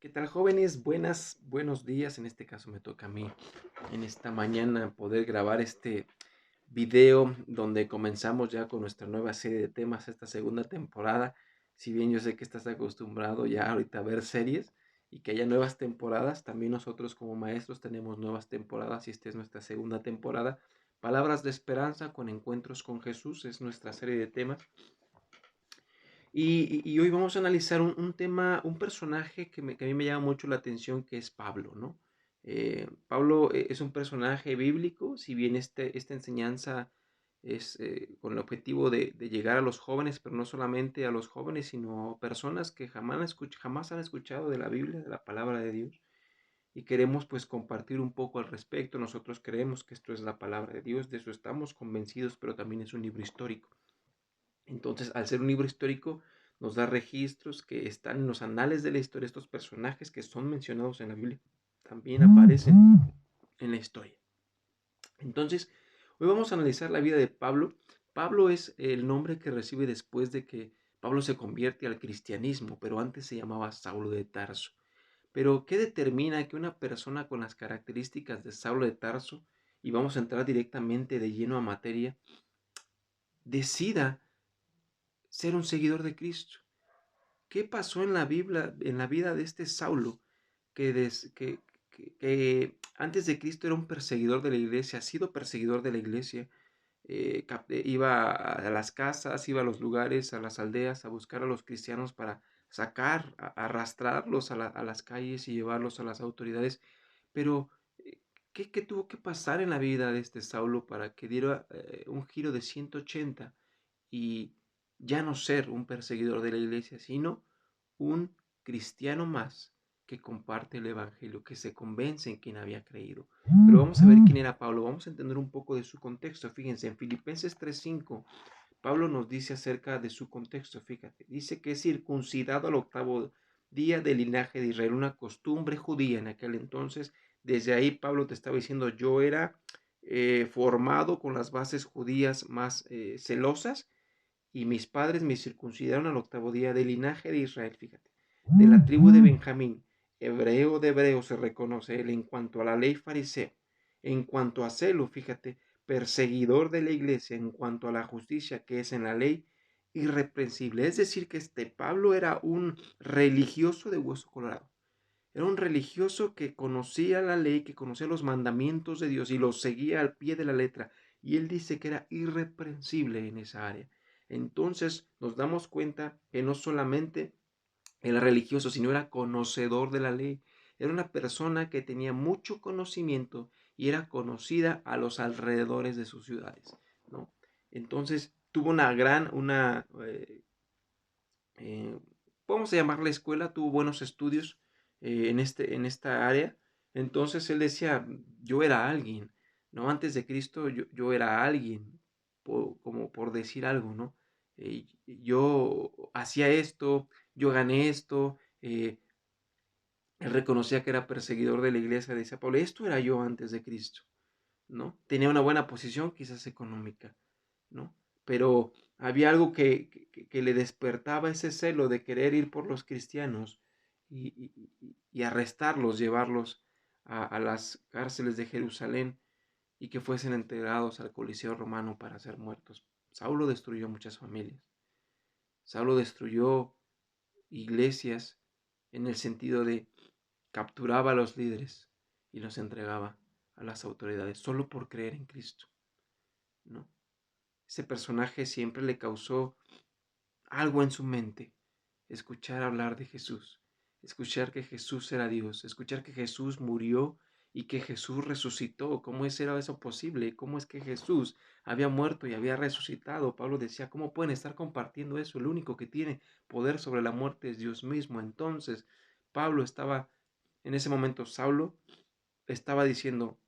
¿Qué tal, jóvenes? Buenos días. En este caso me toca a mí en esta mañana poder grabar este video donde comenzamos ya con nuestra nueva serie de temas, esta segunda temporada. Si bien yo sé que estás acostumbrado ya ahorita a ver series y que haya nuevas temporadas, también nosotros como maestros tenemos nuevas temporadas y esta es nuestra segunda temporada. Palabras de esperanza con encuentros con Jesús es nuestra serie de temas. Y hoy vamos a analizar un tema, un personaje que a mí me llama mucho la atención, que es Pablo, ¿no? Pablo es un personaje bíblico, si bien esta enseñanza es con el objetivo de llegar a los jóvenes, pero no solamente a los jóvenes, sino a personas que jamás han escuchado de la Biblia, de la palabra de Dios, y queremos pues compartir un poco al respecto. Nosotros creemos que esto es la palabra de Dios, de eso estamos convencidos, pero también es un libro histórico. Entonces, al ser un libro histórico, nos da registros que están en los anales de la historia. Estos personajes que son mencionados en la Biblia también aparecen en la historia. Entonces, hoy vamos a analizar la vida de Pablo. Pablo es el nombre que recibe después de que Pablo se convierte al cristianismo, pero antes se llamaba Saulo de Tarso. Pero, ¿qué determina que una persona con las características de Saulo de Tarso, y vamos a entrar directamente de lleno a materia, decida ser un seguidor de Cristo? ¿Qué pasó en la Biblia, en la vida de este Saulo, que antes de Cristo era un perseguidor de la iglesia, ha sido perseguidor de la iglesia? Iba a las casas, iba a los lugares, a las aldeas, a buscar a los cristianos para sacar, arrastrarlos a las calles y llevarlos a las autoridades. Pero, ¿qué tuvo que pasar en la vida de este Saulo para que diera un giro de 180 y ya no ser un perseguidor de la iglesia, sino un cristiano más que comparte el evangelio, que se convence en quien había creído? Pero vamos a ver quién era Pablo, vamos a entender un poco de su contexto. Fíjense, en Filipenses 3:5, Pablo nos dice acerca de su contexto. Fíjate, dice que es circuncidado al octavo día del linaje de Israel, una costumbre judía en aquel entonces. Desde ahí Pablo te estaba diciendo: yo era formado con las bases judías más celosas, y mis padres me circuncidaron al octavo día del linaje de Israel. Fíjate, de la tribu de Benjamín, hebreo de hebreo se reconoce él, en cuanto a la ley fariseo, en cuanto a celo, fíjate, perseguidor de la iglesia, en cuanto a la justicia que es en la ley, irreprensible. Es decir, que este Pablo era un religioso de hueso colorado. Era un religioso que conocía la ley, que conocía los mandamientos de Dios y los seguía al pie de la letra. Y él dice que era irreprensible en esa área. Entonces nos damos cuenta que no solamente era religioso, sino era conocedor de la ley. Era una persona que tenía mucho conocimiento y era conocida a los alrededores de sus ciudades, ¿no? Entonces tuvo eh, vamos a llamarla escuela, tuvo buenos estudios en esta área. Entonces él decía: yo era alguien, ¿no? Antes de Cristo yo era alguien, como por decir algo, ¿no? Yo hacía esto, yo gané esto. Él reconocía que era perseguidor de la iglesia, decía Pablo: esto era yo antes de Cristo, ¿no? Tenía una buena posición, quizás económica, ¿no? Pero había algo que le despertaba ese celo de querer ir por los cristianos y arrestarlos, llevarlos a las cárceles de Jerusalén y que fuesen entregados al Coliseo romano para ser muertos. Saulo destruyó muchas familias. Saulo destruyó iglesias en el sentido de capturaba a los líderes y los entregaba a las autoridades solo por creer en Cristo, ¿no? Ese personaje siempre le causó algo en su mente: escuchar hablar de Jesús, escuchar que Jesús era Dios, escuchar que Jesús murió y que Jesús resucitó. ¿Cómo era eso posible? ¿Cómo es que Jesús había muerto y había resucitado? Pablo decía: ¿cómo pueden estar compartiendo eso? El único que tiene poder sobre la muerte es Dios mismo. Entonces, Pablo estaba, en ese momento, Saulo estaba diciendo: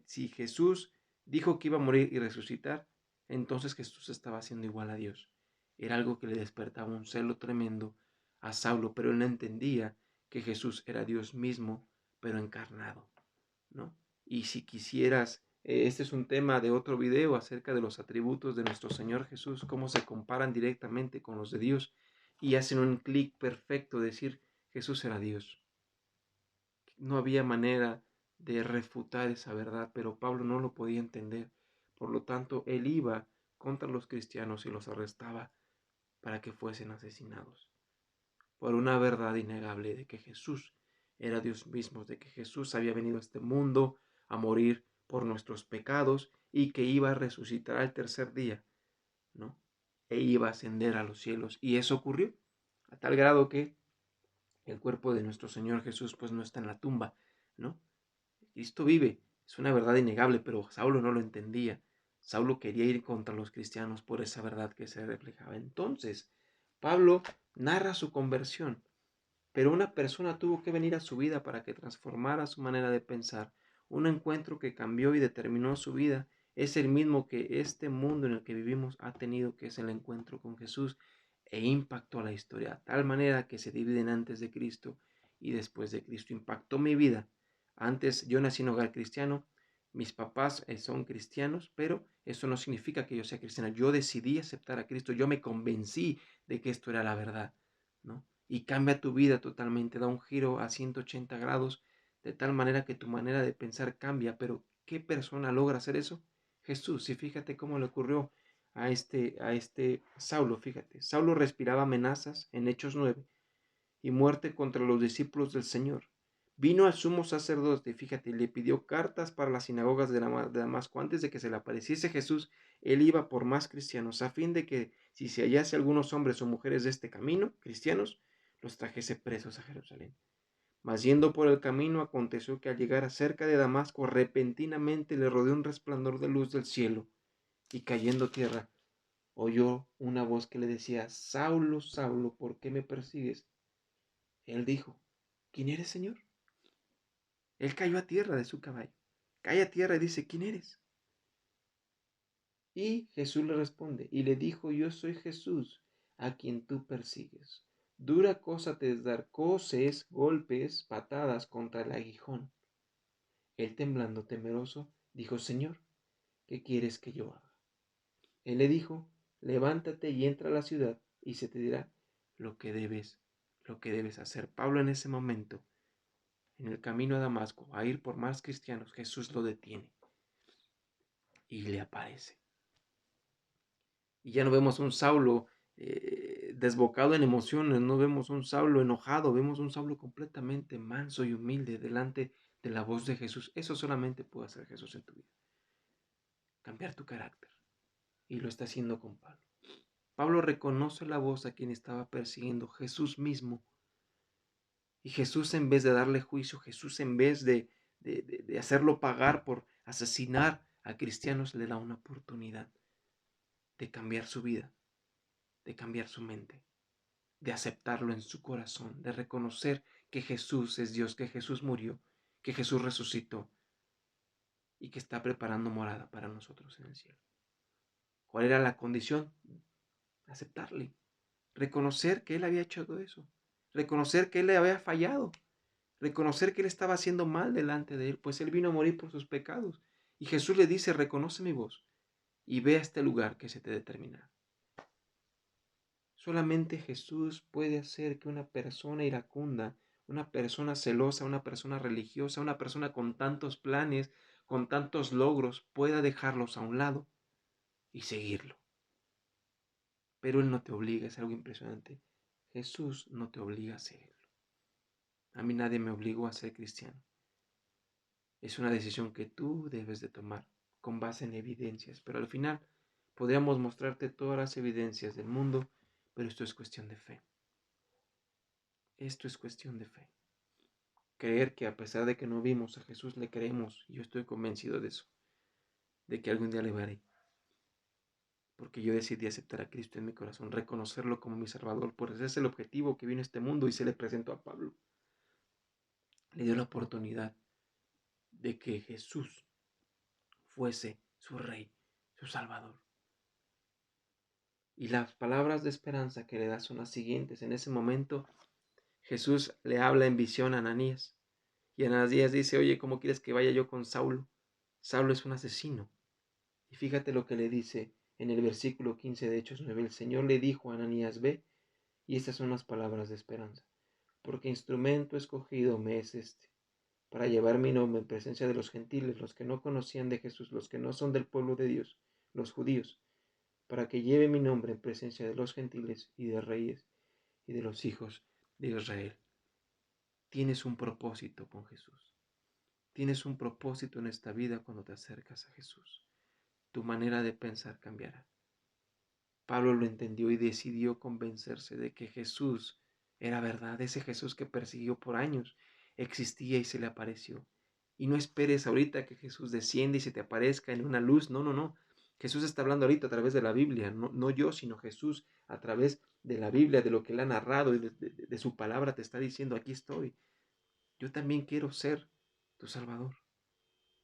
si Jesús dijo que iba a morir y resucitar, entonces Jesús estaba haciendo igual a Dios. Era algo que le despertaba un celo tremendo a Saulo, pero él no entendía que Jesús era Dios mismo, pero encarnado, ¿no? Y si quisieras, este es un tema de otro video acerca de los atributos de nuestro Señor Jesús, cómo se comparan directamente con los de Dios y hacen un clic perfecto: decir: Jesús era Dios. no había manera de refutar esa verdad, pero Pablo no lo podía entender. Por lo tanto, él iba contra los cristianos y los arrestaba para que fuesen asesinados, por una verdad innegable de que Jesús era Dios mismo, de que Jesús había venido a este mundo a morir por nuestros pecados y que iba a resucitar al tercer día, ¿no? E iba a ascender a los cielos. Y eso ocurrió, a tal grado que el cuerpo de nuestro Señor Jesús pues no está en la tumba, ¿no? Cristo vive, es una verdad innegable, pero Saulo no lo entendía. Saulo quería ir contra los cristianos por esa verdad que se reflejaba. Entonces, Pablo narra su conversión, pero una persona tuvo que venir a su vida para que transformara su manera de pensar. Un encuentro que cambió y determinó su vida es el mismo que este mundo en el que vivimos ha tenido, que es el encuentro con Jesús, e impactó a la historia, de tal manera que se dividen antes de Cristo y después de Cristo. Impactó mi vida. Antes yo nací en hogar cristiano, mis papás son cristianos, pero eso no significa que yo sea cristiana. Yo decidí aceptar a Cristo, yo me convencí de que esto era la verdad, ¿no? Y cambia tu vida totalmente, da un giro a 180 grados, de tal manera que tu manera de pensar cambia. Pero ¿qué persona logra hacer eso? Jesús. Y fíjate cómo le ocurrió a este Saulo. Fíjate, Saulo respiraba amenazas en Hechos 9 y muerte contra los discípulos del Señor. Vino al sumo sacerdote, fíjate, le pidió cartas para las sinagogas de Damasco. Antes de que se le apareciese Jesús, él iba por más cristianos, a fin de que si se hallase algunos hombres o mujeres de este camino, cristianos, los trajese presos a Jerusalén. Mas yendo por el camino, aconteció que al llegar cerca de Damasco, repentinamente le rodeó un resplandor de luz del cielo, y cayendo a tierra, oyó una voz que le decía: Saulo, Saulo, ¿por qué me persigues? Él dijo: ¿quién eres, Señor? Él cayó a tierra de su caballo, cae a tierra y dice: ¿quién eres? Y Jesús le responde y le dijo: yo soy Jesús, a quien tú persigues. Dura cosa te es dar coces, golpes, patadas contra el aguijón. Él, temblando, temeroso, dijo: Señor, ¿qué quieres que yo haga? Él le dijo: levántate y entra a la ciudad, y se te dirá lo que debes, lo que debes hacer. Pablo, en ese momento, en el camino a Damasco, a ir por más cristianos, Jesús lo detiene y le aparece. Y ya no vemos un Saulo desbocado en emociones, no vemos un Saulo enojado, vemos un Saulo completamente manso y humilde delante de la voz de Jesús. Eso solamente puede hacer Jesús en tu vida, cambiar tu carácter. Y lo está haciendo con Pablo. Pablo reconoce la voz a quien estaba persiguiendo, Jesús mismo. Y Jesús, en vez de darle juicio, Jesús, en vez de hacerlo pagar por asesinar a cristianos, le da una oportunidad de cambiar su vida, de cambiar su mente, de aceptarlo en su corazón, de reconocer que Jesús es Dios, que Jesús murió, que Jesús resucitó y que está preparando morada para nosotros en el cielo. ¿Cuál era la condición? Aceptarle, reconocer que Él había hecho todo eso, reconocer que Él le había fallado, reconocer que Él estaba haciendo mal delante de Él, pues Él vino a morir por sus pecados. Y Jesús le dice: reconoce mi voz y ve a este lugar que se te determina. Solamente Jesús puede hacer que una persona iracunda, una persona celosa, una persona religiosa, una persona con tantos planes, con tantos logros, pueda dejarlos a un lado y seguirlo. Pero Él no te obliga, es algo impresionante. Jesús no te obliga a seguirlo. A mí nadie me obligó a ser cristiano. Es una decisión que tú debes de tomar con base en evidencias, pero al final podríamos mostrarte todas las evidencias del mundo, pero esto es cuestión de fe. Esto es cuestión de fe. Creer que a pesar de que no vimos a Jesús, le creemos. Yo estoy convencido de eso, de que algún día le veré. Porque yo decidí aceptar a Cristo en mi corazón, reconocerlo como mi Salvador, pues ese es el objetivo que vino a este mundo y se le presentó a Pablo. Le dio la oportunidad de que Jesús fuese su Rey, su Salvador. Y las palabras de esperanza que le da son las siguientes. En ese momento Jesús le habla en visión a Ananías. Y Ananías dice: oye, ¿cómo quieres que vaya yo con Saulo? Saulo es un asesino. Y fíjate lo que le dice en el versículo 15 de Hechos 9. El Señor le dijo a Ananías: ve, y estas son las palabras de esperanza, porque instrumento escogido me es este, para llevar mi nombre en presencia de los gentiles, los que no conocían de Jesús, los que no son del pueblo de Dios, los judíos, para que lleve mi nombre en presencia de los gentiles y de reyes y de los hijos de Israel. Tienes un propósito con Jesús. Tienes un propósito en esta vida cuando te acercas a Jesús. Tu manera de pensar cambiará. Pablo lo entendió y decidió convencerse de que Jesús era verdad, ese Jesús que persiguió por años, existía y se le apareció. Y no esperes ahorita que Jesús descienda y se te aparezca en una luz, no, no, no. Jesús está hablando ahorita a través de la Biblia, no yo, sino Jesús a través de la Biblia, de lo que él ha narrado y de su palabra te está diciendo, aquí estoy. Yo también quiero ser tu Salvador.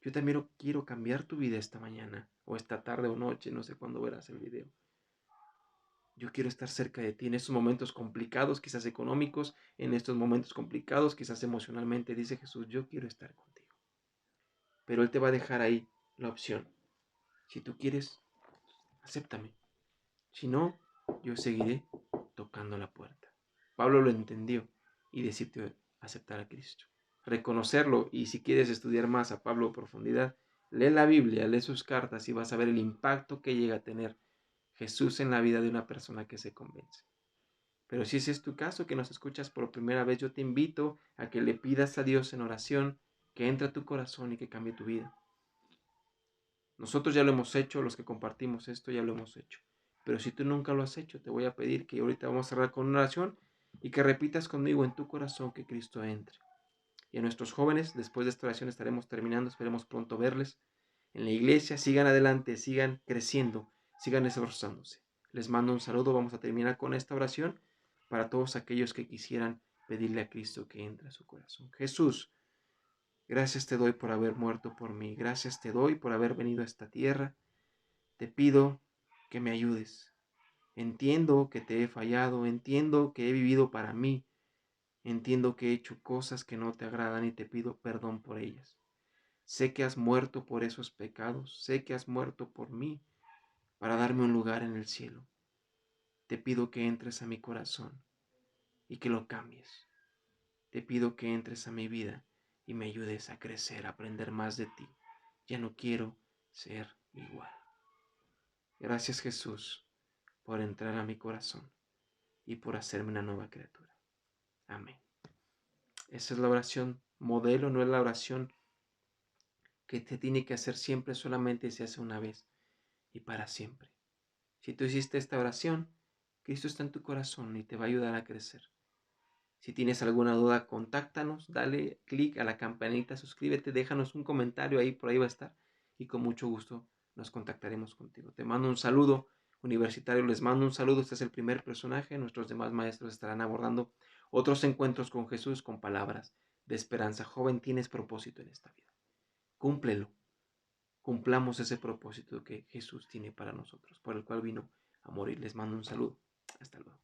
Yo también quiero cambiar tu vida esta mañana, o esta tarde o noche, no sé cuándo verás el video. Yo quiero estar cerca de ti en estos momentos complicados, quizás económicos, en estos momentos complicados, quizás emocionalmente, dice Jesús, yo quiero estar contigo. Pero Él te va a dejar ahí la opción. Si tú quieres, acéptame. Si no, yo seguiré tocando la puerta. Pablo lo entendió y decidió aceptar a Cristo. Reconocerlo, y si quieres estudiar más a Pablo en profundidad, lee la Biblia, lee sus cartas y vas a ver el impacto que llega a tener Jesús en la vida de una persona que se convence. Pero si ese es tu caso, que nos escuchas por primera vez, yo te invito a que le pidas a Dios en oración que entre a tu corazón y que cambie tu vida. Nosotros ya lo hemos hecho, los que compartimos esto ya lo hemos hecho. Pero si tú nunca lo has hecho, te voy a pedir que ahorita vamos a cerrar con una oración y que repitas conmigo en tu corazón que Cristo entre. Y a nuestros jóvenes, después de esta oración estaremos terminando, esperemos pronto verles en la iglesia. Sigan adelante, sigan creciendo, sigan esforzándose. Les mando un saludo, vamos a terminar con esta oración para todos aquellos que quisieran pedirle a Cristo que entre a su corazón. Jesús, gracias te doy por haber muerto por mí, gracias te doy por haber venido a esta tierra. Te pido que me ayudes. Entiendo que te he fallado, entiendo que he vivido para mí, entiendo que he hecho cosas que no te agradan y te pido perdón por ellas. Sé que has muerto por esos pecados, sé que has muerto por mí para darme un lugar en el cielo. Te pido que entres a mi corazón y que lo cambies. Te pido que entres a mi vida y me ayudes a crecer, a aprender más de ti. Ya no quiero ser igual. Gracias, Jesús, por entrar a mi corazón y por hacerme una nueva criatura. Amén. Esa es la oración modelo, no es la oración que te tiene que hacer siempre, solamente se hace una vez y para siempre. Si tú hiciste esta oración, Cristo está en tu corazón y te va a ayudar a crecer. Si tienes alguna duda, contáctanos, dale clic a la campanita, suscríbete, déjanos un comentario ahí, por ahí va a estar, y con mucho gusto nos contactaremos contigo. Te mando un saludo, universitario, les mando un saludo. Este es el primer personaje, nuestros demás maestros estarán abordando otros encuentros con Jesús con palabras de esperanza. Joven, tienes propósito en esta vida, cúmplelo, cumplamos ese propósito que Jesús tiene para nosotros, por el cual vino a morir. Les mando un saludo, hasta luego.